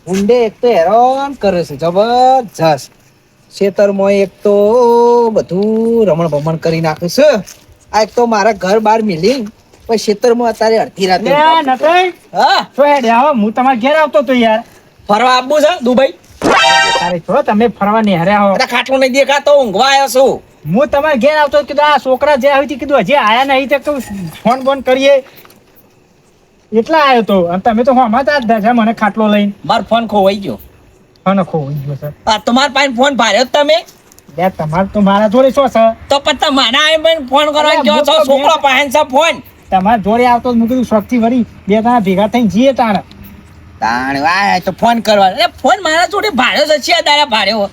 ઊંડે એક તો હેરાન કરે છે જબરજસ્ત. ખેતરમાં એક તો બધું રમણ ભમણ કરી નાખે છે. આ એક તો મારા ઘર બહાર મિલી પછી ખેતરમાં અત્યારે અડધી રાતે હા તો હું તમારે ઘેર આવતો તો યાર ફરવા આપવું છે દુબઈ. અરે છો તમે ફરવા નિહાર્યા હો. ખાટલો નહીં દેખાતો ઊંઘવા આવ્યો છું. હું તમારે ઘેર આવતો કીધું આ છોકરા જે આવી કીધું હજી આયા નહીં તો ફોન બોન કરીએ એટલા આવ્યો તો અને તમે તો હમાતા જ છે મને ખાટલો લઈને. મારો ફોન ખોવાઈ ગયો. ફોન ખોવાઈ ગયો સર. આ તમારા પાસે ફોન ભાર્યો તમે? યાર તમારે તો મારા જોડે શું છે? તો પણ તમારા આઈ પણ ફોન કરવા ગયો છો છોકરો પાસે છે ફોન. તમારા જોડે આવતો હું કીધું શોખથી વળી બે જણા ભેગા થઈને જઈએ તાણે. તાણે વાય તો ફોન કરવા. અરે ફોન મારા જોડે ભાડ્યો છે છે દાડા ભાડ્યો.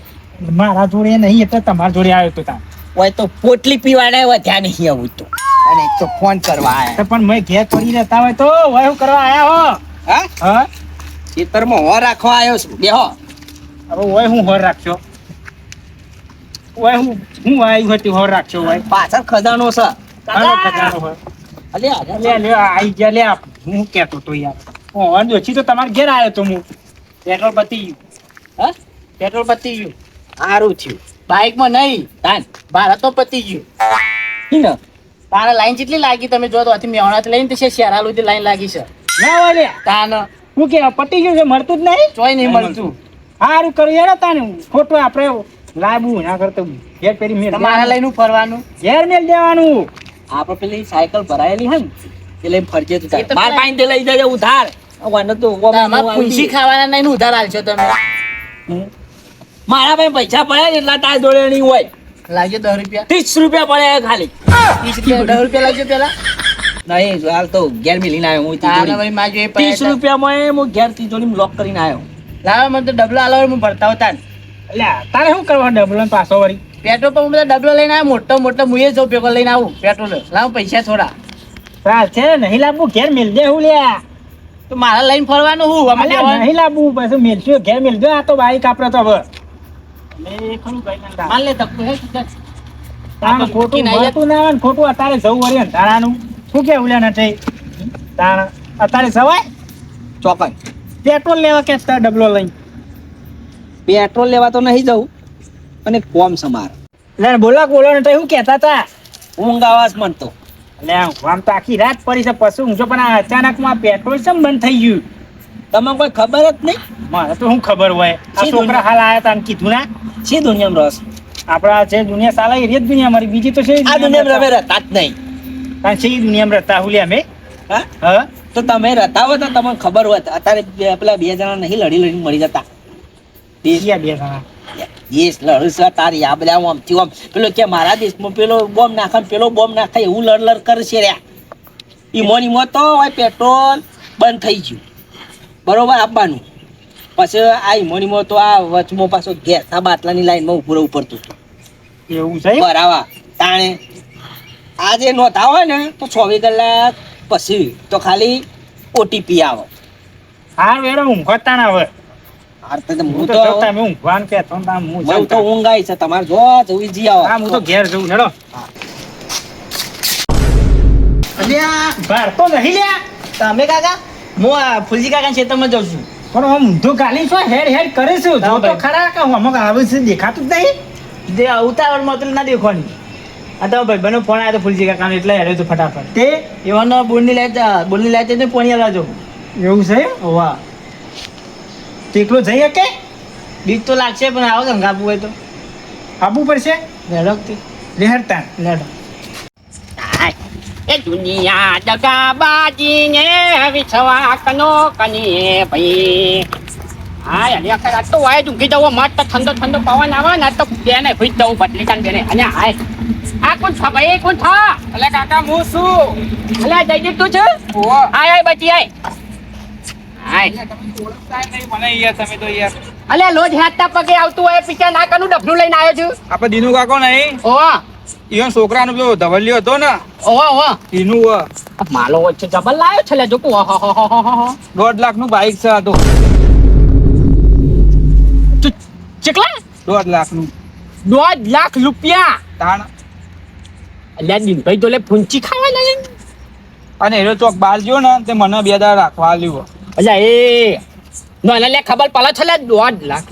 મારા જોડે નહીં એટલે તમારા જોડે આવ્યો તો તાણ. ઓય તો પોટલી પીવાના હોય ત્યાં નહીં આવું તો. અને એક તો ફોન કરવા આયા. પણ મેં ઘેર પડી રહેતા હોય તો ઓય હું કરવા આયા હો? હા હા ખેતરમાં હો રાખવા આવ્યો છું. બેહો. હવે ઓય હું હોર રાખ્યો. ઓય હું આવ્યું હતી હોર રાખ્યો હોય. પાછળ ખજાનો છે. ખજાનો હોય. અલે લે આઈ ગયા લે હું કહેતો તો યાર. ઓન ઓછી તો તમારે ઘેર આવ્યો તો હું. પેટ્રોલ પતી ગયું. હા પેટ્રોલ પતી ગયું. સારું થયું. બાઇકમાં નહીં તાન ભારતમાં પતી ગયું. હિને તારા લાઈન જેટલી લાગી તમે જો તો આથી મેવણાથી લઈને તે શેરા સુધી લાઈન લાગી છે ના હોય લે તાન હું કે પતી ગયું છે મળતું જ નહીં. ચોય નહીં મળતું. સારું કર્યું યાર તાને ખોટું આપણે લાવવું ના કરતો ઘેર પેરી મેળ તમારા લઈને ફરવાનું ઘેર મેળ દેવાનું. આપણે પેલી સાયકલ ભરાયેલી હે ને એ લઈને ફરજે તું એ તો માર પેલા- પાસે લઈ જજે ઉધાર. વાને તો તમારે પૂંછી ખાવાના નહીં ને ઉધાર આલશો તમે. મારા પાસે પૈસા પડ્યા ને એટલા તાર જોડે નહીં હોય. લાગજો 10 રૂપિયા 30 રૂપિયા પડ્યા ખાલી. 10 રૂપિયા લાગજો પેલા. નહીં હાલ તો ઘેર મિલીને આવ્યો હું તારા તિજોરી. ભાઈ માજો એ 30 રૂપિયામાં હું ઘેર તિજોરી લોક કરીને આવ્યો. લાવો મને તો ડબલો આલો હું ભરતા હોતા એટલે તારે શું કરવા ડબલ પાછો વળી પેટ્રોલ પંપ બધા ડબલો લઈને આવ્યો મોટો મોટો મુએ જો ભેગો લઈને આવું પેટ્રોલ લાવ પૈસા થોડા ચાલ છે નહીં લાવવું ઘેર મેળ દે હું લ્યા. તો મારા લઈને ફરવાનું હું અમે અલ્યા લેવાનું. નહીં લાવવું પછી મેલશું ઘેર મેલજો આ તો બાઈક આપણે તો હવે એ ખરું ભાઈ નંદા. માલ લે ધક્કો હે સીધા. તાણ ખોટું મૂકીને આઈ મળતું ના આવે ને ખોટું અત્યારે જવું વળી અંધારાનું શું કેવું લ્યા નથી તાણ અત્યારે જવાય ચોકન પેટ્રોલ લેવા કે ડબલો લઈને પેટ્રોલ લેવા તો નહીં જવું અને કોમ સમાર એટલે બોલો ને શું કહેતા હતા ઊંઘ આવાસ મનતો. એટલે આમ તો આખી રાત પડી છે પછી ઊંઘો પણ આ અચાનકમાં પેટ્રોલ કેમ બંધ થઈ ગયું તમને કોઈ ખબર જ નહીં. મને તો શું ખબર હોય આ શી છોકરા હાલ આયા તા ને કીધું ના શી દુનિયામાં રસ? આપડા જે દુનિયા ચાલે એ જ દુનિયા મારી બીજી તો છે આ દુનિયામાં રમે રહેતા જ નહીં. કારણ છે એ દુનિયામાં રહેતા હુલ્યા અમે હા હા તો તમે રહેતા હોય તો તમને ખબર હોત અત્યારે પેલા બે જણા નહીં લડી મરી જતા. બે જણા દેશ લડું છે તારી આ બધા આમથી આમ પેલો કે મારા દેશમાં પેલો બોમ્બ નાખે ને પેલો બોમ્બ નાખે એવું લડ કરશે રહ્યા. ઈમો તો હવે પેટ્રોલ બંધ થઈ ગયું બરોબર આપવાનું. પછી આ ઈમો તો આ વચમાં પાછો ગેસના બાટલાની લાઈનમાં ઉભું રહેવું પડતું હતું એવું છે બરાબર. તાણે આજે નોંધા હોય ને તો 24 કલાક પછી તો ખાલી ઓટીપી આવે. હાર વેડો ઊંઘતા ના હવે હાર તો હું હું તો તો તમે ઊંઘવાનું કે તો હું મને તો ઊંઘ આવી છે તમારે જો જોઈ જી આવો. હા હું તો ઘેર જઉં હેડો અલ્યા બહાર તો નહીં લ્યા તમે કાકા હું આ ફુલજી કાકા ખેતરમાં જાઉં છું. પણ આમ ઊંધું ગાલી છો હેડ કરે છે જો તો ભાઈ. ખરા કે હું અમુક આવે છે દેખાતું જ નહીં જે ઉતાવળમાં તો ના દેખવાની. આ તો ભાઈ બનો ફોન આવ્યો તો ફુલજી કાકાનો એટલે હેડ્યો તો ફટાફટ. તે એવાનો બોલની લાઈટ ને પોણી આવવા જો. એવું છે વાહ તેટલો જઈ શકે બીક તો લાગશે પણ આવો ગંગાપું હોય તો આવવું પડશે ઝડપથી લેહરતા લેડો. એ દુનિયા દગાબાજી ને વિશ્વાસ કનો કની ભાઈ હા યાર ખરા તો વાય ઊંઘી જવો મસ્ત ઠંડો ઠંડો પવન આવે ને તો બેને ભૂઈ દઉં બદલી કાન બેને અને હાય આ કોણ છે ભાઈ કોણ છે અલે કાકા હું શું અલે જયદીપ તું છે આય બચી આય હાય મને યાર તમે તો યાર અલે લોજ હાથતા પગે આવતું હોય પીછા ના કનું ડબલું લઈને આવ્યો છું આપણે દીનુ કાકો નહીં ઓવા ઈવન છોકરાનો પેલો ધવલિયો હતો ને ઓવા ઓવા એનું માલો વચ્ચે જબલ લાયો છે લે જોકું 1.5 લાખ નું બાઈક છે આ તો ચેકલા 1.5 લાખ નું 1.5 લાખ રૂપિયા તાણ અલ્યા દિનભાઈ તો લે ફૂંચી ખાવા લાગે અને હેરો ચોક બાર ગયો ને તે મને 2 દાડા રાખવા આલ્યું અલ્યા એ ના લે ખબર પડે છે લે 1.5 લાખ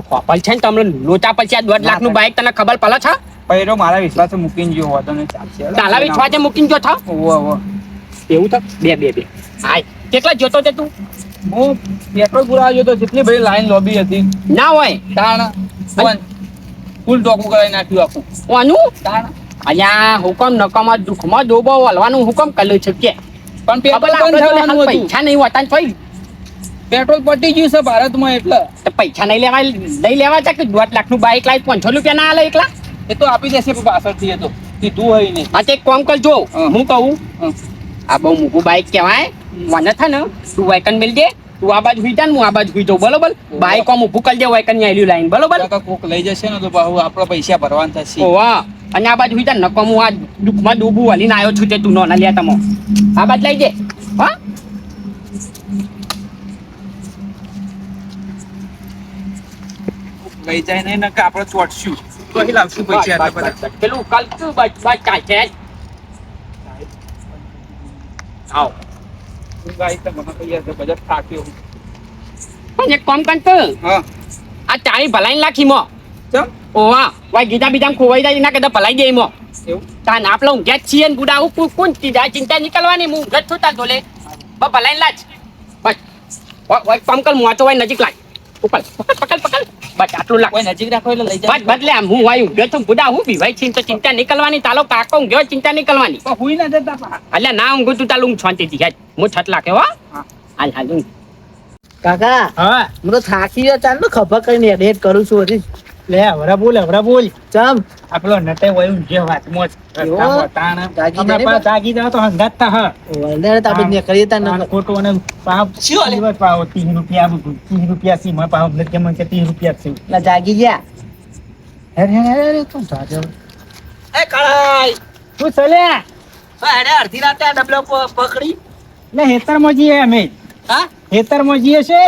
ખોપલ છે ને તમને લોચા પછી 1.5 લાખ નું બાઈક તને ખબર પડે છે પૈરો મારા વિશ્વાસે મૂકીને ગયો હોતો ને ચાલશે તાલા વિશ્વાસે મૂકીને જો થા ઓવો એવું તો બે હાય કેટલા જોતો છે તું હું પેટ્રોલ પુરાવ્યો તો જેટલી બધી લાઈન લોબી હતી ના હોય તાણ ફૂલ ટોકું કરાવી નાખ્યું આખું ઓનું તાણ અહીંયા હુકમ નકામાં દુઃખમાં ડોબો વળવાનું હુકમ કર્યું છે કે પણ ખબર પેટ્રોલ આપણે બંધ થવાનું હતું પૈસા નહીં હોતા ને ભાઈ પેટ્રોલ પટી ગયું છે ભારતમાં એટલે તો પૈસા નહીં લેવા છે કે 1.5 લાખ નું બાઈક લાવી 500 રૂપિયા ના આલે એકલા એ તો આપી દેશે પાછળથી એ તો કીધું હોય ને હા તે એક કામ કરજો હા. હું કહું આ બહુ મોટું બાઈક કહેવાય મને છે ને તું વાયકન મિલ દે તું આ બાજુ હુઈ જા ને હું આ બાજુ હુઈ જાઉં બરોબર બાઈક આમ ઊભું કરી દે વાયકન ની આયલી લાઈન બરોબર કાકા કોક લઈ જશે ને તો બાહુ આપણા પૈસા ભરવાના થશે ઓવા અને આ બાજુ હુઈ જા નકો હું આ દુઃખમાં ડૂબું હલીને આવ્યો છું તે તું નો ના લ્યા તમો આ બાજુ લઈ દે હા લઈ જાય નહીં ને કે આપણે ચોટશું તો અહીં લાવશું પૈસા એટલા બધા પેલું કલતું બસ ચાલશે આવ હું ગાઈ તો મને કહીએ તો બજેટ થાક્યો પણ એક કામ કરતો હા આ ચાળી ભલાઈ લાખી મો ચમ ઓવા વાય ગીતા બીજા ખોવાઈ જાય ના કદા ભલાઈ દે મો એવું તા નાપલો ઊંઘ્યા જ છીએ ને બુડા હું કોણ ચીજા ચિંતા નીકળવાની હું ઊંઘ જ છું તાર જોલે બસ ભલાઈ લાજ બસ ઓય પંકલ મોચો હોય નજીક લાગ ઉપર પકડ બસ આટલું લાગ કોઈ નજીક રાખો એટલે લઈ જાય બસ બદલે આમ હું વાયું ઊંઘ્યો છું બુડા હું બીવાય છે તો ચિંતા નીકળવાની તાલો કાકો ઊંઘ્યો ચિંતા નીકળવાની પણ હુઈ ના જતા પા અલ્યા ના ઊંઘું તું તાલું શાંતિથી હેડ હું છત લાગે હો હા. હાલ ઊંઘ કાકા હા હું તો થાકી ગયો ચાલ ખબર કરીને એડિટ કરું છું હજી લે હવરા બોલ ચમ આપણો નટે હોય ઊંઘે વાતમાં જ એવો? રસ્તામાં તાણ જાગી અમે જાય ને પાછા જાગી જાવ તો હંગાત તા હા વંદે તાબે ને કરીએ તા તાણ ન ખોટું અને પાવ શું હાલે? દિવસ પાવ 30 રૂપિયા બધું 30 રૂપિયા સી માં પાવ એટલે કેમ કે 30 રૂપિયા છે ના જાગી ગયા હેરે તું જાજો એ કળાઈ તું ચલે હેડે અડધી રાતે આ ડબલો પકડી ને હેતરમાં જઈએ અમે હા હેતરમાં જઈએ છે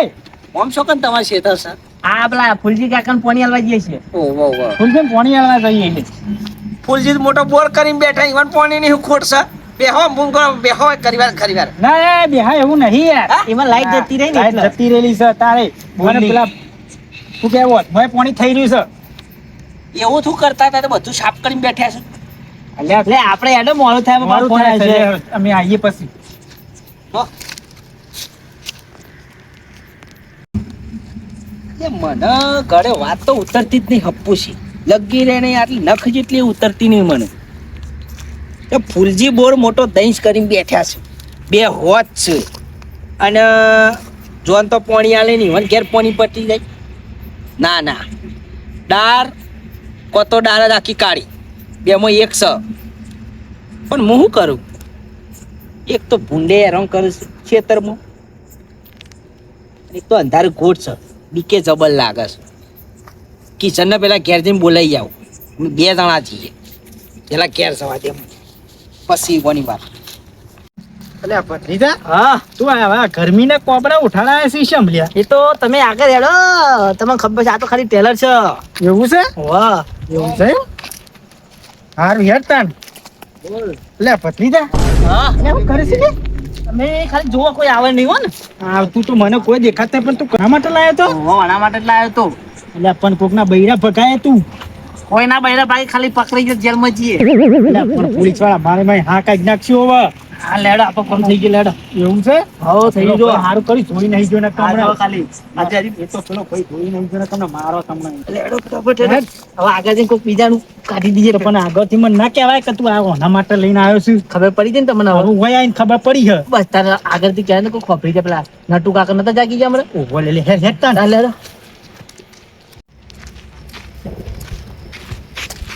ઓમ છો કન તમારે શેતર છે આ પેલા ફૂલજી કાકાને પોણી આલવા જઈએ છીએ ઓહો ફૂલજન પાણી આલવા જઈએ એટલે ફૂલજી મોટો બોર કરીને બેઠા ઈવન પાણી ની ખોટ છે બેહો મૂંગ કરો બેહો કરીવાર ના એ બેહા એવું નહીં યાર હા? એમાં લાઈટ જતી રહી ને લાઈટ એટલે. જતી રહેલી છે તારે મને બોલની. પેલા શું કહેવો મને પાણી થઈ રહ્યું છે એવું શું કરતા હતા તો બધું સાફ કરીને બેઠા છે અલ્યા એટલે આપણે એડો મોડું થાય એમાં મારું ફોન થાય આવે છે છે અમે આવીએ પછી તો એ મને ઘરે વાત તો ઉતરતી જ નહીં હપ્પુસી લગી રહે નહીં આટલી નખ જેટલી ઉતરતી નહીં મને એ ફૂલજી બોર મોટો દહીંશ કરીને બેઠા છે બે હોત છે અને જોન તો પોણી આલે નહીં મને ઘેર પોણી પટી જાય ના ડાર કોતો ડાર જ આખી કાઢી બેમાં એક છે પણ હું શું કરું એક તો ભૂંડે હેરાન કરે છે ખેતરમાં એક તો અંધારું ઘોટ છે બીકે જબર લાગે છે કિચનને પેલા ઘેર જઈને બોલાઈ જાવ અમે 2 જણા છીએ પેલા ઘેર જવા દે પછી કોની વાત અલ્યા ભત્રીજા હા તું આ ગરમીના કોપડા ઉઠાડાયા છે શેમ લ્યા એ તો તમે આગળ હેડો તમને ખબર છે આ તો ખાલી ટેલર છે એવું છે વાહ એવું છે હારું હેડ તાન લે ભત્રીજા હા અલ્યા હું કરે છે લે તમે ખાલી જોવા કોઈ આવે નહીં હો ને આવતું તો મને કોઈ દેખાતા પણ તું કના માટે લાયો તો આના માટે જ લાવ્યો તો એટલે પણ કોકના બૈરા ભગાય તું કોઈ ના બૈરા ભાઈ ખાલી પકડી ગયો જેલમાં જઈએ એટલે પણ પોલીસ વાળા મારે ભાઈ હા કઈ નાખ્યું હવે હા લેડો આપો કોમ થઈ ગયો લેડો એવું છે હો થઈ ગયો હારું કરી જોઈ નહીં જો ને આ જો તમને ખાલી આજે હજી એ તો પેલો ભાઈ જોઈ નહીં જો ને તમને મારો તમને લેડો ફટાફટ હેડો. હવે આગળ જઈને કોઈક બીજાનું કાઢી દીજે તો પણ આગળથી મને ના કહેવાય કે તું આ ઓના માટે લઈને આવ્યો છું ખબર પડી જાય ને તમને હવે હું હોય આઈને ખબર પડી હે બસ તારે આગળથી ક્યારે ને કોઈ ખોપરી જાય પેલા નટુ કાકા નતા જાગી ગયા હમણાં ઓહો લે હેડ હેડ તાન ચાલ લેડો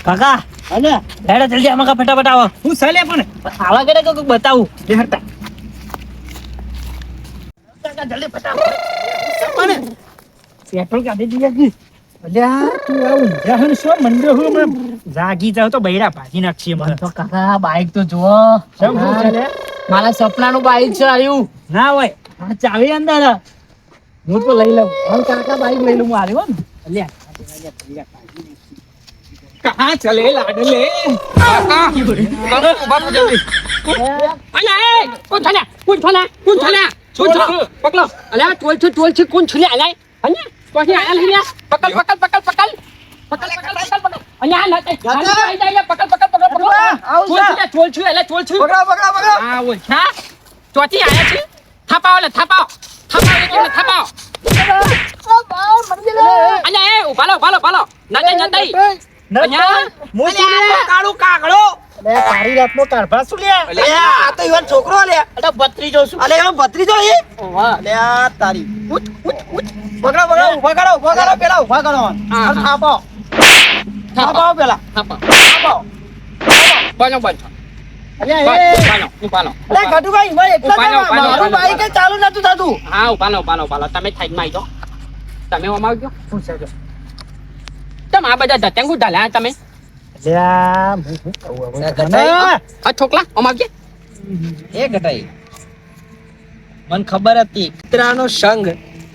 કાકા અલે લેડો જલ્દી આમાં કા ફટાફટ આવો હું ચાલે પણ આવા કરે કોઈક બતાવું લે હેડ તાન કાકા જલ્દી ફટાફટ પણ પેટ્રોલ કાઢી દીધા કી અલ્યા તું આ ઊંઝા હન શું મંડ્યો હું હમણાં જાગી જાવ તો બૈરા ભાજી નાખશે મને તો કાકા બાઈક તો જુઓ શું શું ચાલે મારા સપનાનું બાઈક છે આવ્યું ના હોય આ ચાવી અંદર હું તો લઈ લઉં હવે કાકા બાઈક લઈ લઉં હું આવ્યો ને અલ્યા કહાં ચલે લાડલે કાકા ઉભા થો જલ્દી અલ્યા એ કોણ થયા ચોલ છે પકડો અલ્યા ચોલ છે કોણ છુલે આલાય અલ્યા કોણ આયા લઈ પકડ અલ્યા ના ચોલ છું હા ઓલ છા ચોથી આયા છે થાપાવ અલ્યા એ ઉભાલો ના દઈ અલ્યા હું શું લે? કાળું કાગડો અલે તારી રાતનો કારભા શું લે? અલે આ તો ઈવન છોકરો લે અલે ભત્રીજો છું. અલે એનો ભત્રીજો એ અલે આ તારી પકડો ઉભા કરો પેલા ઉભા કરો હા. થાપાઓ પેલા થાપાઓ બનો અલ્યા એ ઉભાલો અલે ગટુભાઈ ભાઈ એટલા ઉભા રહો, ઉભા રહો, મારું ઉભા રહો. બાઈક જ ચાલુ નતું થતું હા ઉભાલો તમે સાઈડમાં આવી જાઓ તમે ઓમાં આવજો શું છે જો? તમે આ બધા ધતંગુ ઢાલ્યા તમે અલ્યા હું શું કહું હવે? ગટાઈ. મને આ છોકલા ઓમાં આવજે એ ગટાઈ મને ખબર હતી કૂતરાનો સંગ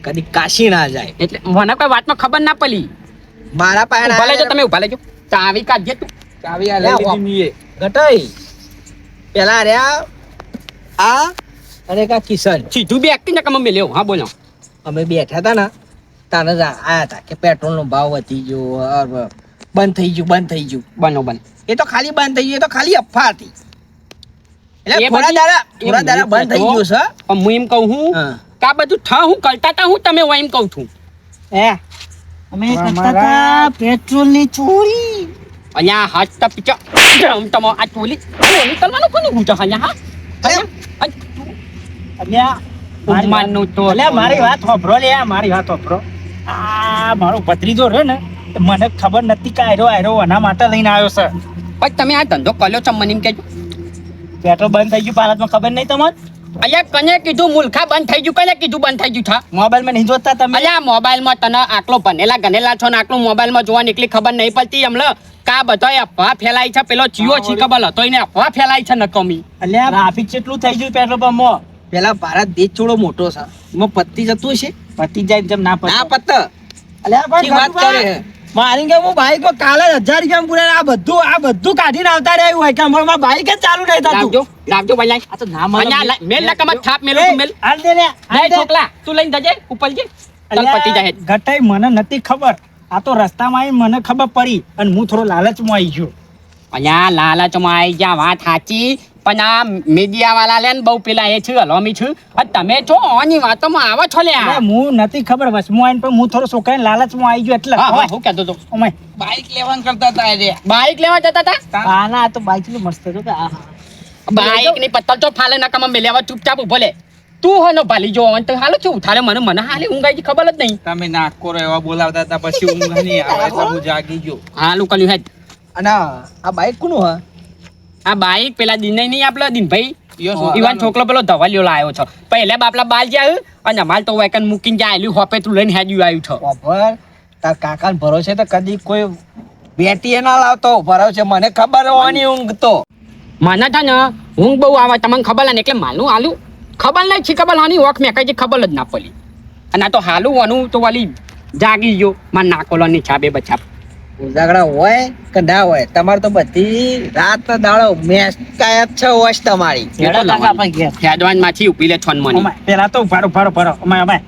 કદી કાશી ના જાય એટલે મને કોઈ વાતમાં ખબર ના પડી મારા પાસે ઉભા લેજો તમે ઉભા લેજો ચાવી કાઢજે તું ચાવી આ લઈ લીધી મીએ ગટાઈ પેલા રહ્યા આ અને કા કિશન સીધું બે એક્ટિંગ કમ મેલ્યો હા બોલો અમે બેઠા હતા ને તાને જ આયા હતા કે પેટ્રોલ નો ભાવ વધી ગયો બંધ થઈ ગયું બનો બન એ તો ખાલી બંધ થઈ ગયું એ તો ખાલી અફવા હતી એટલે એ થોડા પછી- દાડા બંધ થઈ ગયું છે પણ હું એમ કહું હું હા. કે આ બધું હું કરતા તા હું તમે હું એમ કહું છું અમે કરતા હતા પેટ્રોલ ની ચોરી અહીંયા હાથ તા પીચા તમો આ ટોલી કરવાનું કોનું ગુંચા અહીંયા હા અલ્યા માનનું તો અલ્યા મારી વાત હોભરો લે મારી વાત હોભરો આ મારો ભત્રીજો રહ્યો ને તે મને ખબર નથી કે આયરો એના માટે લઈને આવ્યો છે પછી તમે આ ધંધો કર્યો છો મને એમ કહેજો પેટ્રોલ બંધ થઈ ગયું ભારતમાં ખબર નહીં તમને અહીંયા કને કીધું મુલખા બંધ થઈ ગયું કને કીધું બંધ થઈ ગયું થા મોબાઈલમાં નહીં જોતા તમે અલ્યા મોબાઈલમાં તને આટલો ગનેલા છો ને આટલું મોબાઈલમાં જોવાની એટલી ખબર નહીં પડતી એમલે કા બધોય અફવા ફેલાય છે પેલો જીઓ છી ખબર હતો એને અફવા ફેલાય છે નકમી અલ્યા ટ્રાફિક કેટલું થઈ ગયું પેટ્રોલ પંપમાં પેલા ભારત દેશ થોડો મોટો છે એમાં પત્તી જતું છે પતી જાય જેમ ના ના પતે પત્ત અલ્યા શી વાત કરે છે? મારી કે હું બાઈક માં કાલે 1000 રૂપિયા પૂરે આ બધું કાઢીને આવતા રહ્યા હોય કે અમારમાં બાઈક જ ચાલુ નહીં થતું લાવજો ભાઈ આ તો ના અહીંયા મેલ ના કમત થાપ મેલો તું મેલ હાલ દે લે લે છોકલા તું લઈને જજે ઉપર જે તલ પતી જાય ઘટાઈ મને નથી ખબર આ તો રસ્તામાં આવીને મને ખબર પડી અને હું થોડો લાલચમાં આવી ગયો અહીંયા લાલચમાં આવી જા વાત સાચી પણ આ મીડિયા વાળા લે ને બહુ પેલા એ છે હલોમી છું અને તમે છો આની વાતોમાં આવો છો લે અરે હું નથી ખબર વચમાં આવીને પણ હું થોડો છોકરાને લાલચમાં આવી ગયો એટલે હા હું કહેતો તો ઓમાય બાઈક લેવાનું કરતા હતા રે બાઈક લેવા જતા હતા આ ના આ તો બાઈક એટલું મસ્ત હતું કે આહા. બાઈક ની પત્તલ તો ફાલે ના કમ મેલ્યા ચૂપચાપ ઉભો લે તું હનો ભાલી જો તો હાલો છું થારે મને હાલે ઊંઘ આવી ખબર જ નહીં તમે નાકો એવા બોલાવતા હતા પછી ઊંઘ નહીં આવે એટલે હું જાગી ગયો હાલું કર્યું હેડ અને આ બાઈક કોનું હા આ બાઈક પેલા દિન નહીં આપલો દિનભાઈ યો ઈવાન છોકરો પેલો ધવલિયો લાવ્યો છે પહેલા બાપલા બાલ જાય અને અમાલ તો વેકન મૂકીને જાય હોપે તું લઈને હેડ્યું આવ્યું છે ખબર તાર કાકાને ભરોસે તો કદી કોઈ બેટીએ ના લાવતો ભરોસે મને ખબર હોવાની ઊંઘ તો મને છે ને ઊંઘ બહુ આવે તમને ખબર ને એટલે માલું હાલું ખબર નહીં છે ખબર હાની વોક મેં કઈ ખબર જ ના પડી અને આ તો હાલું વાનું તો વાલી જાગી ગયો માર નાકોલો ની છાબે બછાપ ઉજાગરા હોય કે ના હોય તમારે તો બધી રાત ને દાડો મેચ કાયબ છે હોશ તમારી હેડો કાકા આપણે ઘેર. હેડવાન માંથી ઉભી લે છોન મની ઓમાય, પેલા તો ભરો ઓમાય.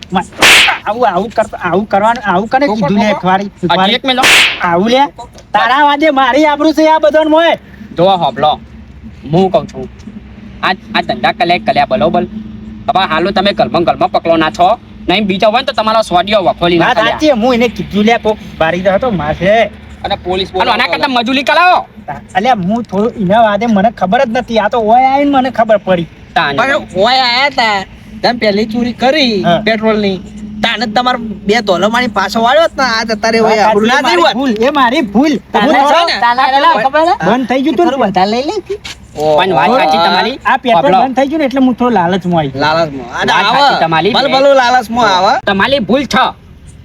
આવું કરવાનું આવું કને કીધું લે એક વારી હજી એક મેલો આવું લે તારા વાદે મારી આબરૂ છે આ બધાને મોય જો હોબલો હું કહું છું આ ધંધા કલ્યા બરોબર હવે હાલો તમે ગલમાં પકડો ના છો નહીં બીજા હોય ને તો તમારો સ્વાડિયો વખોલી વાત સાચી હું એને કીધું લે કોક બારી દો તો માથે અને પોલીસ આના કરતા મજૂરી કરાવો અલ્યા હું થોડું એના વાદે મને ખબર જ નથી આ તો ઓય આવીને મને ખબર પડી તાને પણ ઓય આયા તા તમે પહેલી ચોરી કરી હા. પેટ્રોલ ની તાને તમારે $2 મારી પાછો વાળ્યો ને આ તારે ઓય આપણું ના થયું હોત. એ મારી ભૂલ ભૂલ છે ને? બંધ થઈ ગયું તું બધા લઈ લે પણ વાત સાચી તમારી આ પેટ્રોલ હોભળો. બંધ થઈ ગયું ને એટલે હું થોડો લાલચમાં આવી ગયો. લાલચમાં અને વાત આવા સાચી તમારી. ભલભલું લાલચમાં આવે તમારી ભૂલ છે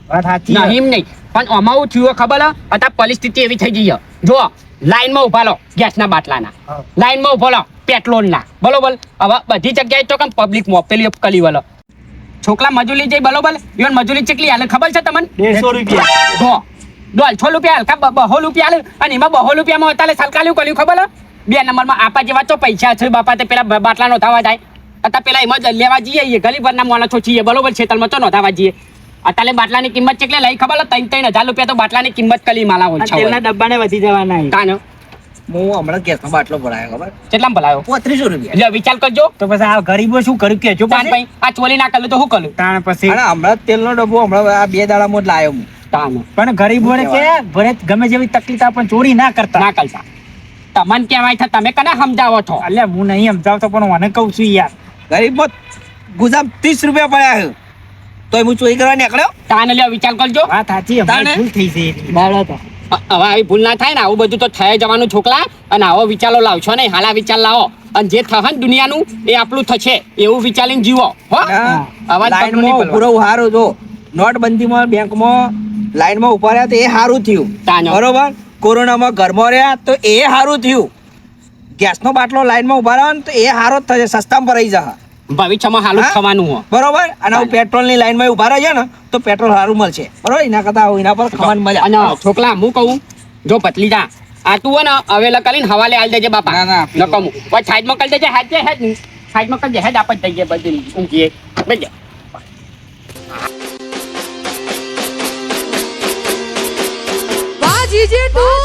વાત સાચી નહીં નહીં પણ અમારું થયું ખબર અત્યારે પરિસ્થિતિ એવી થઈ ગઈ છે જો લાઈનમાં ઉભા લો ગેસના બાટલાના હા. લાઈનમાં ઉભો લો પેટ્રોલના બરોબર હવે બધી જગ્યાએ તો કેમ પબ્લિક મોપેલી કરી વલો છોકરા મજૂરી જઈ બરોબર ઈવન મજૂરી ચેટલી હાલે ખબર છે તમને 150 રૂપિયા જો 150 રૂપિયા હાલ કા 200 રૂપિયા હાલે અને એમાં 200 રૂપિયામાં અત્યારે સરકારી કર્યું ખબર બે નંબરમાં આપા જેવા તો પૈસા છે બાપા તે પેલા બાટલાનો થવા જાય અત્યારે પેલા એમાં જ લેવા જઈએ એ ગરીબના માણસો છીએ બરોબર છે તલમાં તો નોંધાવા જઈએ અત્યારે બાટલાની કિંમત કેટલે લઈ ખબર 3,000 રૂપિયા તો બાટલાની કિંમત કલી માલા હોય છે તેલના ડબ્બાને વધી જવાના કાનો હું હમણાં ગેસનો બાટલો ભરાયો ખબર કેટલામાં ભલાયો 35 રૂપિયા એટલે વિચાર કરજો તો પછી આ ગરીબો શું કર્યું કેજો તાન ભાઈ આ ચોલી ના કરું તો શું કરું તાણ પછી અને હમણાં તેલનો ડબ્બો હમણાં આ 2 દાડામાં જ લાયો હું તાન પણ ગરીબોને કે ઘરે ગમે જેવી તકલીફ પણ ચોરી ના કરતા ના કરતા તમને કહેવાય છે તમે કને સમજાવો છો અલ્યા હું નહીં સમજાવતો પણ હું મને કહું છું યાર ગરીબમાં ગુજામ 30 રૂપિયા પડ્યા છે તોય હું ચોરી કરવા નીકળ્યો તાન લ્યો વિચાર કરજો વાત સાચી અમારી તાણે? ભૂલ થઈ છે દાડા હતા હવે આવી ભૂલ ના થાય ને આવું બધું તો થઈ જવાનું છોકરા અને આવો વિચારો લાવશો નહીં હાલા વિચાર લાવો અને જે થશે ને દુનિયાનું એ આપણું થશે એવું વિચારીને જીવો હો અવાજ લાઈનમાં પકડો પૂરો હારું જો નોટબંધીમાં બેંકમાં લાઈનમાં ઉભા રહ્યા તો એ સારું થયું તાનો. બરોબર કોરોનામાં ઘરમાં રહ્યા તો એ સારું થયું ગેસનો બાટલો લાઈનમાં ઉભા રહ્યા ને તો એ સારો જ થશે સસ્તામાં ભરાઈ જશે ભવિષ્યમાં હાલું હા? થવાનું હો બરોબર અને હું પેટ્રોલની લાઈનમાં ઉભા રહ્યા ને તો પેટ્રોલ સારું મળશે બરોબર એના કરતા એના પર ખાવાની મજા અને છોકરા હું કહું જો પતલી જા આ તું હે ને હવેલા કરીને હવાલે આલ દેજે બાપા ના, ના, ન કહું પછી સાઈડમાં કરી દેજે હેડ જે હેડ સાઈડમાં કરી દે હેડ આપત દઈએ બધી ઊંઘીએ બેજે વાજી જે તું